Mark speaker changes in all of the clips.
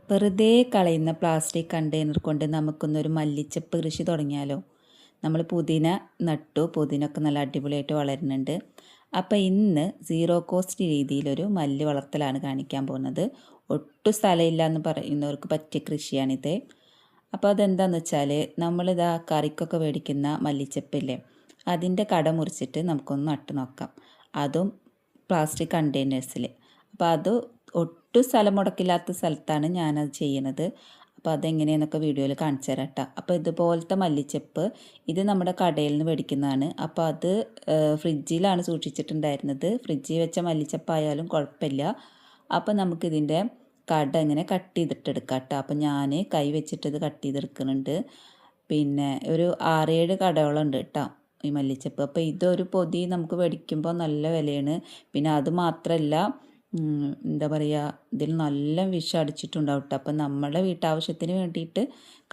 Speaker 1: വെറുതെ കളയുന്ന plastic container കൊണ്ട് നമുക്കൊന്നൊരു മല്ലിച്ചപ്പ് കൃഷി തുടങ്ങിയാലോ? നമ്മൾ പുതിന നട്ടു, പുതിനൊക്കെ നല്ല അടിപൊളിയായിട്ട് വളരുന്നുണ്ട്. അപ്പോൾ ഇന്ന് സീറോ കോസ്റ്റ് രീതിയിലൊരു മല്ലി വളർത്തലാണ് കാണിക്കാൻ പോകുന്നത്. ഒട്ടും സ്ഥലമില്ല എന്ന് പറയുന്നവർക്ക് പറ്റിയ കൃഷിയാണിത്. അപ്പോൾ അതെന്താണെന്ന് വെച്ചാൽ നമ്മളിതാ കറിക്കൊക്കെ മേടിക്കുന്ന മല്ലിച്ചപ്പില്ലേ, അതിൻ്റെ കട മുറിച്ചിട്ട് നമുക്കൊന്ന് നട്ടു നോക്കാം. അതും പ്ലാസ്റ്റിക് കണ്ടെയ്നേഴ്സിൽ. അപ്പോൾ അത് ഒട്ടും സ്ഥലം മുടക്കില്ലാത്ത സ്ഥലത്താണ് ഞാനത് ചെയ്യണത്. അപ്പോൾ അതെങ്ങനെയെന്നൊക്കെ വീഡിയോയിൽ കാണിച്ചു തരാം കേട്ടോ. അപ്പോൾ ഇതുപോലത്തെ മല്ലിച്ചപ്പ് ഇത് നമ്മുടെ കടയിൽ നിന്ന് മേടിക്കുന്നതാണ്. അപ്പോൾ അത് ഫ്രിഡ്ജിലാണ് സൂക്ഷിച്ചിട്ടുണ്ടായിരുന്നത്. ഫ്രിഡ്ജിൽ വെച്ച മല്ലിച്ചപ്പായാലും കുഴപ്പമില്ല. അപ്പോൾ നമുക്കിതിൻ്റെ കട ഇങ്ങനെ കട്ട് ചെയ്തിട്ടെടുക്കാം കേട്ടോ. അപ്പോൾ ഞാൻ കൈ വെച്ചിട്ടത് കട്ട് ചെയ്തെടുക്കുന്നുണ്ട്. പിന്നെ ഒരു 6-7 കടയോളം ഉണ്ട് കേട്ടോ ഈ മല്ലിച്ചപ്പ്. അപ്പോൾ ഇതൊരു പൊതി നമുക്ക് മേടിക്കുമ്പോൾ നല്ല വിലയാണ്. പിന്നെ അത് മാത്രമല്ല, എന്താ പറയുക, ഇതിൽ നല്ല വിഷം അടിച്ചിട്ടുണ്ടാവും കേട്ടോ. അപ്പം നമ്മുടെ വീട്ടാവശ്യത്തിന് വേണ്ടിയിട്ട്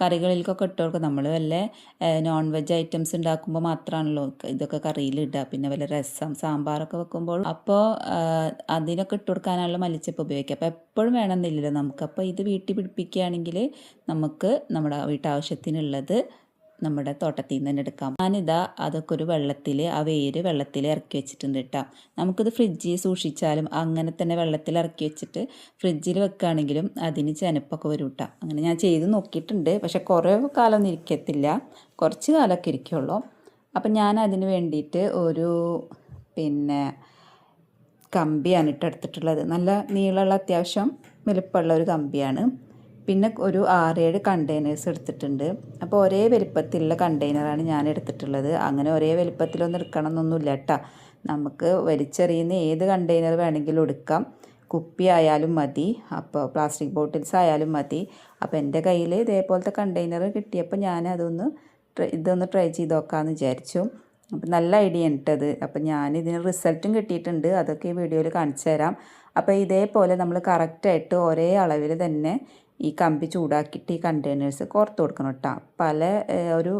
Speaker 1: കറികളിലേക്കൊക്കെ ഇട്ട് കൊടുക്കും. നമ്മൾ വല്ല നോൺ വെജ് ഐറ്റംസ് ഉണ്ടാക്കുമ്പോൾ മാത്രമാണല്ലോ ഇതൊക്കെ കറിയിലിടുക. പിന്നെ വല്ല രസം സാമ്പാറൊക്കെ വെക്കുമ്പോൾ അപ്പോൾ അതിനൊക്കെ ഇട്ട് കൊടുക്കാനുള്ള മല്ലിച്ചപ്പ് ഉപയോഗിക്കുക. അപ്പോൾ എപ്പോഴും വേണമെന്നില്ലല്ലോ നമുക്ക്. അപ്പോൾ ഇത് വീട്ടിൽ പിടിപ്പിക്കുകയാണെങ്കിൽ നമുക്ക് നമ്മുടെ വീട്ടാവശ്യത്തിനുള്ളത് നമ്മുടെ തോട്ടത്തിൽ നിന്ന് തന്നെ എടുക്കാം. ഞാനിതാ അതൊക്കെ ഒരു വെള്ളത്തിൽ, ആ വേര് വെള്ളത്തിൽ ഇറക്കി വെച്ചിട്ടുണ്ട് കേട്ടോ. നമുക്കിത് ഫ്രിഡ്ജിൽ സൂക്ഷിച്ചാലും അങ്ങനെ തന്നെ വെള്ളത്തിൽ ഇറക്കി വെച്ചിട്ട് ഫ്രിഡ്ജിൽ വെക്കുകയാണെങ്കിലും അതിന് ചെനപ്പൊക്കെ വരും കേട്ടോ. അങ്ങനെ ഞാൻ ചെയ്ത് നോക്കിയിട്ടുണ്ട്. പക്ഷെ കുറേ കാലമൊന്നും ഇരിക്കത്തില്ല, കുറച്ച് കാലമൊക്കെ ഇരിക്കുള്ളൂ. അപ്പം ഞാൻ അതിന് വേണ്ടിയിട്ട് ഒരു കമ്പിയാണ് എടുത്തിട്ടുള്ളത്. നല്ല നീളമുള്ള അത്യാവശ്യം വലുപ്പമുള്ള ഒരു കമ്പിയാണ്. പിന്നെ ഒരു 6-7 കണ്ടെയ്നേഴ്സ് എടുത്തിട്ടുണ്ട്. അപ്പോൾ ഒരേ വലിപ്പത്തിലുള്ള കണ്ടെയ്നറാണ് ഞാൻ എടുത്തിട്ടുള്ളത്. അങ്ങനെ ഒരേ വലിപ്പത്തിലൊന്നും എടുക്കണം എന്നൊന്നുമില്ല കേട്ടോ. നമുക്ക് വലിച്ചെറിയുന്ന ഏത് കണ്ടെയ്നർ വേണമെങ്കിലും എടുക്കാം. കുപ്പി ആയാലും മതി, അപ്പോൾ പ്ലാസ്റ്റിക് ബോട്ടിൽസ് ആയാലും മതി. അപ്പോൾ എൻ്റെ കയ്യിൽ ഇതേപോലത്തെ കണ്ടെയ്നർ കിട്ടിയപ്പോൾ ഞാൻ ഇതൊന്ന് ട്രൈ ചെയ്ത് നോക്കാമെന്ന് വിചാരിച്ചു. അപ്പം നല്ല ഐഡിയ ഉണ്ടത്. അപ്പം ഇതിന് റിസൾട്ടും കിട്ടിയിട്ടുണ്ട്. അതൊക്കെ ഈ വീഡിയോയിൽ കാണിച്ചു തരാം. അപ്പോൾ ഇതേപോലെ നമ്മൾ കറക്റ്റായിട്ട് ഒരേ അളവിൽ തന്നെ ഈ കമ്പി ചൂടാക്കിയിട്ട് ഈ കണ്ടെയ്നേഴ്സ് കോർത്ത് കൊടുക്കണം കേട്ടോ. ഒരു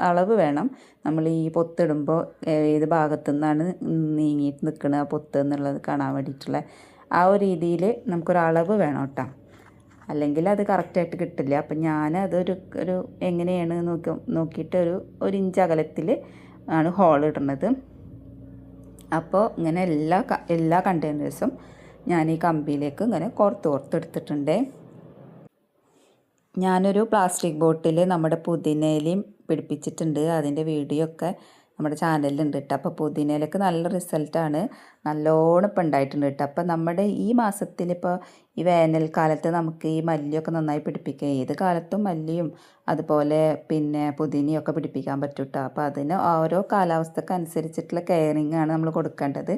Speaker 1: അളവ് വേണം. നമ്മൾ ഈ പൊത്തിടുമ്പോൾ ഏത് ഭാഗത്തു നിന്നാണ് നീങ്ങിയിട്ട് നിൽക്കുന്നത് ആ പൊത്ത് എന്നുള്ളത് കാണാൻ വേണ്ടിയിട്ടുള്ള ആ ഒരു രീതിയിൽ നമുക്കൊരളവ് വേണം കേട്ടോ. അല്ലെങ്കിൽ അത് കറക്റ്റായിട്ട് കിട്ടില്ല. അപ്പം അതൊരു എങ്ങനെയാണ് നോക്കിയിട്ട് ഒരു ഇഞ്ച് അകലത്തിൽ ആണ് ഹോൾ ഇടുന്നത്. അപ്പോൾ ഇങ്ങനെ എല്ലാ കണ്ടെയ്നേഴ്സും ഞാൻ ഈ കമ്പിയിലേക്ക് ഇങ്ങനെ കോർത്തെടുത്തിട്ടുണ്ട്. ഞാനൊരു പ്ലാസ്റ്റിക് ബോട്ടിൽ നമ്മുടെ പുതിനയിലയും പിടിപ്പിച്ചിട്ടുണ്ട്. അതിൻ്റെ വീഡിയോ ഒക്കെ നമ്മുടെ ചാനലിലുണ്ട് കേട്ടോ. അപ്പോൾ പുതിനയിലൊക്കെ നല്ല റിസൾട്ടാണ്, നല്ലോണം ഇപ്പം ഉണ്ടായിട്ടുണ്ട് കേട്ടോ. അപ്പോൾ നമ്മുടെ ഈ മാസത്തിൽ ഇപ്പോൾ ഈ വേനൽക്കാലത്ത് നമുക്ക് ഈ മല്ലിയൊക്കെ നന്നായി പിടിപ്പിക്കാം. ഏത് കാലത്തും മല്ലിയും അതുപോലെ പുതിനയൊക്കെ പിടിപ്പിക്കാൻ പറ്റും കേട്ടോ. അപ്പോൾ അതിന് ഓരോ കാലാവസ്ഥക്ക് അനുസരിച്ചിട്ടുള്ള കെയറിങ് ആണ് നമ്മൾ കൊടുക്കേണ്ടത്.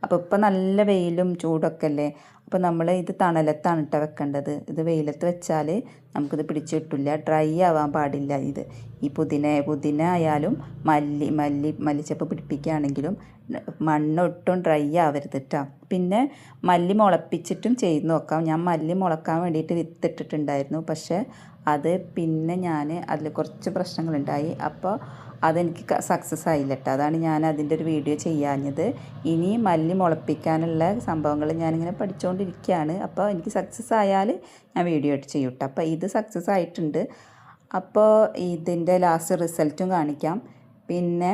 Speaker 1: അപ്പോൾ ഇപ്പം നല്ല വെയിലും ചൂടൊക്കെ അല്ലേ. അപ്പോൾ നമ്മൾ ഇത് തണലത്താണ് കേട്ടോ വെക്കേണ്ടത്. ഇത് വെയിലത്ത് വെച്ചാൽ നമുക്കിത് പിടിച്ച് കിട്ടില്ല, ഡ്രൈ ആവാൻ പാടില്ല. ഈ പുതിന ആയാലും മല്ലിച്ചപ്പ് പിടിപ്പിക്കുകയാണെങ്കിലും മണ്ണൊട്ടും ഡ്രൈ ആവരുത് കേട്ടോ. പിന്നെ മല്ലി മുളപ്പിച്ചിട്ടും ചെയ്ത് നോക്കാം. ഞാൻ മല്ലി മുളക്കാൻ വേണ്ടിയിട്ട് വിത്തിട്ടിട്ടുണ്ടായിരുന്നു. പക്ഷേ അത് ഞാൻ അതിൽ കുറച്ച് പ്രശ്നങ്ങളുണ്ടായി. അപ്പോൾ അതെനിക്ക് സക്സസ് ആയില്ല കേട്ടോ. അതാണ് ഞാൻ അതിൻ്റെ ഒരു വീഡിയോ ചെയ്യാഞ്ഞത്. ഇനി മല്ലി മുളപ്പിക്കാനുള്ള സംഭവങ്ങൾ ഞാനിങ്ങനെ പഠിച്ചുകൊണ്ടിരിക്കുകയാണ്. അപ്പോൾ എനിക്ക് സക്സസ് ആയാൽ ഞാൻ വീഡിയോ ആയിട്ട് ചെയ്യും കേട്ടോ. അപ്പോൾ ഇത് സക്സസ് ആയിട്ടുണ്ട്. അപ്പോൾ ഇതിൻ്റെ ലാസ്റ്റ് റിസൾട്ടും കാണിക്കാം. പിന്നെ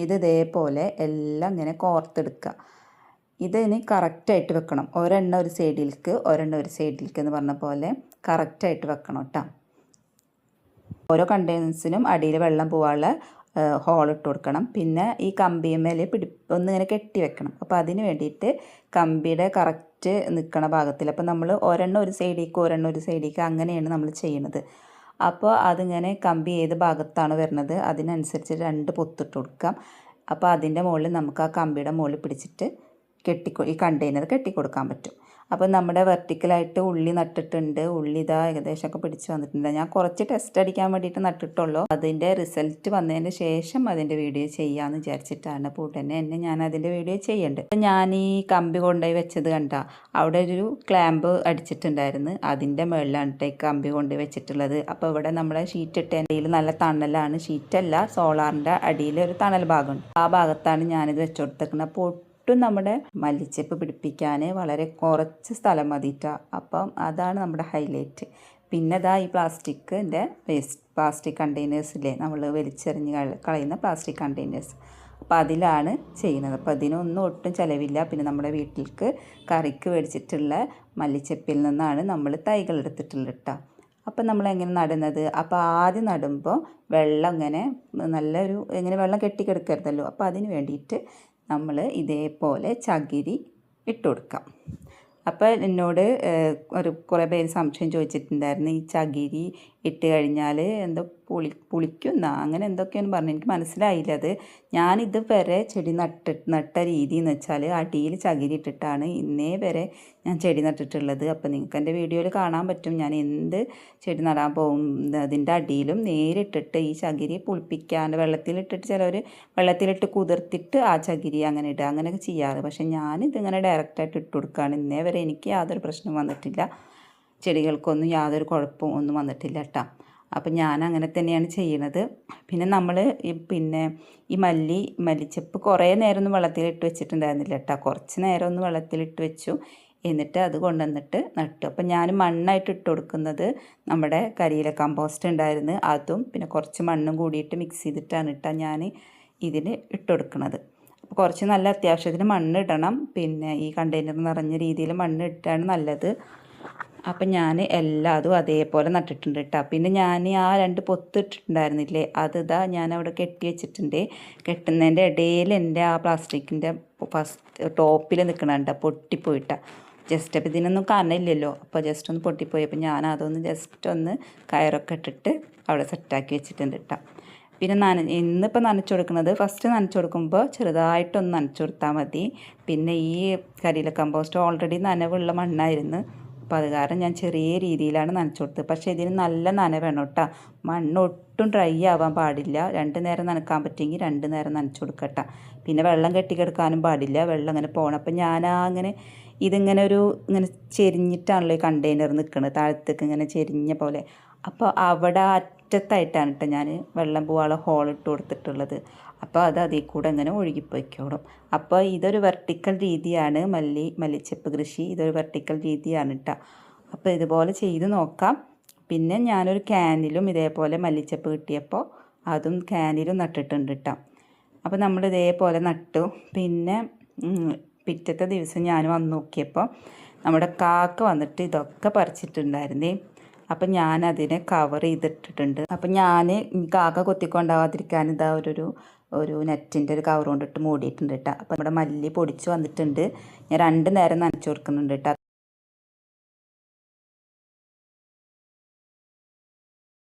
Speaker 1: ഇതേപോലെ എല്ലാം ഇങ്ങനെ കോർത്തെടുക്കുക. ഇതിനി കറക്റ്റായിട്ട് വെക്കണം. ഒരെണ്ണം ഒരു സൈഡിലേക്ക് എന്ന് പറഞ്ഞ പോലെ കറക്റ്റായിട്ട് വെക്കണം കേട്ടോ. ഓരോ കണ്ടെയ്നേഴ്സിനും അടിയിൽ വെള്ളം പോകാനുള്ള ഹോൾ ഇട്ട് കൊടുക്കണം. പിന്നെ ഈ കമ്പിയമേൽ ഒന്നിങ്ങനെ കെട്ടി വെക്കണം. അപ്പോൾ അതിന് വേണ്ടിയിട്ട് കമ്പിയുടെ കറക്റ്റ് നിൽക്കണ ഭാഗത്തിൽ, അപ്പോൾ നമ്മൾ ഒരെണ്ണം ഒരു സൈഡിലേക്ക് അങ്ങനെയാണ് നമ്മൾ ചെയ്യുന്നത്. അപ്പോൾ അതിങ്ങനെ കമ്പി ഏത് ഭാഗത്താണ് വരുന്നത് അതിനനുസരിച്ച് 2 പൊത്തിട്ട് കൊടുക്കാം. അപ്പോൾ അതിൻ്റെ മുകളിൽ നമുക്ക് ആ കമ്പിയുടെ മുകളിൽ പിടിച്ചിട്ട് ഈ കണ്ടെയ്നർ കെട്ടിക്കൊടുക്കാൻ പറ്റും. അപ്പോൾ നമ്മുടെ വെർട്ടിക്കലായിട്ട് ഉള്ളി നട്ടിട്ടുണ്ട്. ഉള്ളി ഇതാ ഏകദേശമൊക്കെ പിടിച്ച് വന്നിട്ടുണ്ട്. ഞാൻ കുറച്ച് ടെസ്റ്റ് അടിക്കാൻ വേണ്ടിയിട്ട് നട്ടിട്ടുള്ളൂ. അതിൻ്റെ റിസൾട്ട് വന്നതിന് ശേഷം അതിൻ്റെ വീഡിയോ ചെയ്യാമെന്ന് വിചാരിച്ചിട്ടാണ്. അപ്പോൾ ഉടനെ ഞാൻ അതിൻ്റെ വീഡിയോ ചെയ്യുന്നുണ്ട്. ഞാൻ ഈ കമ്പി കൊണ്ടുപോയി വെച്ചത് കണ്ട അവിടെ ഒരു ക്ലാമ്പ് അടിച്ചിട്ടുണ്ടായിരുന്നു. അതിൻ്റെ മുകളിലാണ് ഈ കമ്പി കൊണ്ടുപോയി വെച്ചിട്ടുള്ളത്. അപ്പോൾ ഇവിടെ നമ്മളെ ഷീറ്റ് ഇട്ടതിൽ നല്ല തണലാണ്. ഷീറ്റല്ല, സോളാറിൻ്റെ അടിയിൽ ഒരു തണൽ ഭാഗമുണ്ട്. ആ ഭാഗത്താണ് ഞാനിത് വെച്ചുകൊടുത്തേക്കുന്നത്. അപ്പോൾ ഒട്ടും നമ്മുടെ മല്ലിച്ചപ്പ് പിടിപ്പിക്കാൻ വളരെ കുറച്ച് സ്ഥലം മതിയിട്ടാ. അപ്പം അതാണ് നമ്മുടെ ഹൈലൈറ്റ്. പിന്നെ ഇതാ ഈ പ്ലാസ്റ്റിക് കണ്ടെയ്നേഴ്സില്ലേ, നമ്മൾ വലിച്ചെറിഞ്ഞ് കളയുന്ന പ്ലാസ്റ്റിക് കണ്ടെയ്നേഴ്സ്, അപ്പോൾ അതിലാണ് ചെയ്യുന്നത്. അപ്പോൾ അതിനൊന്നും ഒട്ടും ചിലവില്ല. പിന്നെ നമ്മുടെ വീട്ടിലേക്ക് കറിക്ക് മേടിച്ചിട്ടുള്ള മല്ലിച്ചപ്പിൽ നിന്നാണ് നമ്മൾ തൈകൾ എടുത്തിട്ടുള്ളത് കേട്ടോ. അപ്പം നമ്മളെങ്ങനെ നടുന്നത്? അപ്പോൾ ആദ്യം നടുമ്പോൾ വെള്ളം ഇങ്ങനെ വെള്ളം കെട്ടിക്കിടക്കരുതല്ലോ. അപ്പോൾ അതിന് വേണ്ടിയിട്ട് നമ്മൾ ഇതേപോലെ ചകിരി ഇട്ട് കൊടുക്കാം. അപ്പോൾ എന്നോട് കുറേ പേര് സംശയം ചോദിച്ചിട്ടുണ്ടായിരുന്നു, ഈ ചകിരി ഇട്ട് കഴിഞ്ഞാൽ എന്തോ പുളിക്കുന്ന അങ്ങനെ എന്തൊക്കെയാണ് പറഞ്ഞു. എനിക്ക് മനസ്സിലായില്ല അത്. ഞാനിത് വരെ ചെടി നട്ട രീതി എന്ന് വെച്ചാൽ അടിയിൽ ചകിരി ഇട്ടിട്ടാണ് ഇന്നേ വരെ ഞാൻ ചെടി നട്ടിട്ടുള്ളത്. അപ്പോൾ നിങ്ങൾക്ക് എൻ്റെ വീഡിയോയിൽ കാണാൻ പറ്റും ഞാൻ എന്ത് ചെടി നടാൻ പോകും അതിൻ്റെ അടിയിലും നേരിട്ടിട്ട് ഈ ചകിരി പുളിപ്പിക്കാണ്ട് വെള്ളത്തിലിട്ടിട്ട് ചിലവർ വെള്ളത്തിലിട്ട് കുതിർത്തിട്ട് ആ ചകിരി അങ്ങനെ ഇടുക, അങ്ങനെയൊക്കെ ചെയ്യാറ്. പക്ഷേ ഞാനിതിങ്ങനെ ഡയറക്റ്റായിട്ട് ഇട്ട് കൊടുക്കുകയാണ്. ഇന്നേ വരെ എനിക്ക് യാതൊരു പ്രശ്നം വന്നിട്ടില്ല, ചെടികൾക്കൊന്നും യാതൊരു കുഴപ്പവും ഒന്നും വന്നിട്ടില്ല കേട്ടോ. അപ്പം ഞാൻ അങ്ങനെ തന്നെയാണ് ചെയ്യണത്. പിന്നെ നമ്മൾ ഈ മല്ലിച്ചപ്പ് കുറേ നേരം ഒന്നും വെള്ളത്തിലിട്ട് വെച്ചിട്ടുണ്ടായിരുന്നില്ല കേട്ടോ. കുറച്ച് നേരം ഒന്ന് വെള്ളത്തിലിട്ട് വെച്ചു, എന്നിട്ട് അത് കൊണ്ടുവന്നിട്ട് നട്ടു. അപ്പം ഞാൻ മണ്ണായിട്ട് ഇട്ട് കൊടുക്കുന്നത് നമ്മുടെ കരിയില കമ്പോസ്റ്റ് ഉണ്ടായിരുന്നു, അതും പിന്നെ കുറച്ച് മണ്ണും കൂടിയിട്ട് മിക്സ് ചെയ്തിട്ടാണ് ഞാൻ ഇതിന് ഇട്ട് കൊടുക്കുന്നത്. അപ്പോൾ കുറച്ച് നല്ല അത്യാവശ്യത്തിന് മണ്ണ് ഇടണം. പിന്നെ ഈ കണ്ടെയ്നർ നിറഞ്ഞ രീതിയിൽ മണ്ണ് ഇട്ടാണ് നല്ലത്. അപ്പം ഞാൻ എല്ലാതും അതേപോലെ നട്ടിട്ടുണ്ട് കേട്ടോ. പിന്നെ ഞാൻ ആ 2 പൊത്ത് ഇട്ടിട്ടുണ്ടായിരുന്നില്ലേ, അതിതാ ഞാനവിടെ കെട്ടി വെച്ചിട്ടുണ്ട്. കെട്ടുന്നതിൻ്റെ ഇടയിൽ എൻ്റെ ആ പ്ലാസ്റ്റിക്കിൻ്റെ ടോപ്പിൽ നിൽക്കണുണ്ട് പൊട്ടിപ്പോയിട്ടാണ് ജസ്റ്റ്. അപ്പോൾ ഇതിനൊന്നും കനമില്ലല്ലോ, അപ്പോൾ ജസ്റ്റ് ഒന്ന് പൊട്ടിപ്പോയി. അപ്പോൾ ഞാൻ അതൊന്ന് ജസ്റ്റ് ഒന്ന് കയറൊക്കെ ഇട്ടിട്ട് അവിടെ സെറ്റാക്കി വെച്ചിട്ടുണ്ട് കേട്ടോ. പിന്നെ ഇന്നിപ്പോൾ നനച്ചു കൊടുക്കുന്നത്, ഫസ്റ്റ് നനച്ചു കൊടുക്കുമ്പോൾ ചെറുതായിട്ടൊന്ന് നനച്ചു കൊടുത്താൽ മതി. പിന്നെ ഈ കരിയില കമ്പോസ്റ്റ് ഓൾറെഡി നനവുള്ള മണ്ണായിരുന്നു, അപ്പോൾ അത് കാരണം ഞാൻ ചെറിയ രീതിയിലാണ് നനച്ചു കൊടുത്തത്. പക്ഷേ ഇതിന് നല്ല നനവ് വേണം കേട്ടോ. മണ്ണ് ഒട്ടും ഡ്രൈ ആവാൻ പാടില്ല. 2 നേരം നനക്കാൻ പറ്റുമെങ്കിൽ 2 നേരം നനച്ചു കൊടുക്കട്ടോ. പിന്നെ വെള്ളം കെട്ടിക്കിടക്കാനും പാടില്ല, വെള്ളം ഇങ്ങനെ പോകണം. അപ്പം ഞാൻ ഇതിങ്ങനെ ഇങ്ങനെ ചെരിഞ്ഞിട്ടാണല്ലോ ഈ കണ്ടെയ്നർ നിൽക്കുന്നത്, താഴത്തേക്ക് ഇങ്ങനെ ചെരിഞ്ഞ പോലെ. അപ്പോൾ അവിടെ അറ്റത്തായിട്ടാണ് കേട്ടോ ഞാൻ വെള്ളം പോകാനുള്ള ഹോളിട്ട് കൊടുത്തിട്ടുള്ളത്. അപ്പോൾ അത് അതിൽ കൂടെ ഇങ്ങനെ ഒഴുകിപ്പോയിക്കോളും. അപ്പോൾ ഇതൊരു വെർട്ടിക്കൽ രീതിയാണ് മല്ലിച്ചപ്പ് കൃഷി, ഇതൊരു വെർട്ടിക്കൽ രീതിയാണ് കേട്ടോ. അപ്പോൾ ഇതുപോലെ ചെയ്ത് നോക്കാം. പിന്നെ ഞാനൊരു ക്യാനിലും ഇതേപോലെ മല്ലിച്ചപ്പ് കിട്ടിയപ്പോൾ അതും ക്യാനിലും നട്ടിട്ടുണ്ട് കേട്ടോ. അപ്പോൾ നമ്മൾ ഇതേപോലെ നട്ടു. പിന്നെ പിറ്റത്തെ ദിവസം ഞാൻ വന്ന് നോക്കിയപ്പോൾ നമ്മുടെ കാക്ക വന്നിട്ട് ഇതൊക്കെ പറിച്ചിട്ടുണ്ടായിരുന്നേ. അപ്പം ഞാനതിനെ കവർ ചെയ്തിട്ടിട്ടുണ്ട്. അപ്പം ഞാൻ കാക്ക കൊത്തിക്കൊണ്ടാവാതിരിക്കാൻ ഇതാ ഒരു നെറ്റിൻ്റെ ഒരു കവർ കൊണ്ടിട്ട് മൂടിയിട്ടുണ്ട് കേട്ടോ. അപ്പം നമ്മുടെ മല്ലി പൊടിച്ച് വന്നിട്ടുണ്ട്. ഞാൻ 2 നേരം നനച്ചു കൊടുക്കുന്നുണ്ട് കേട്ടോ.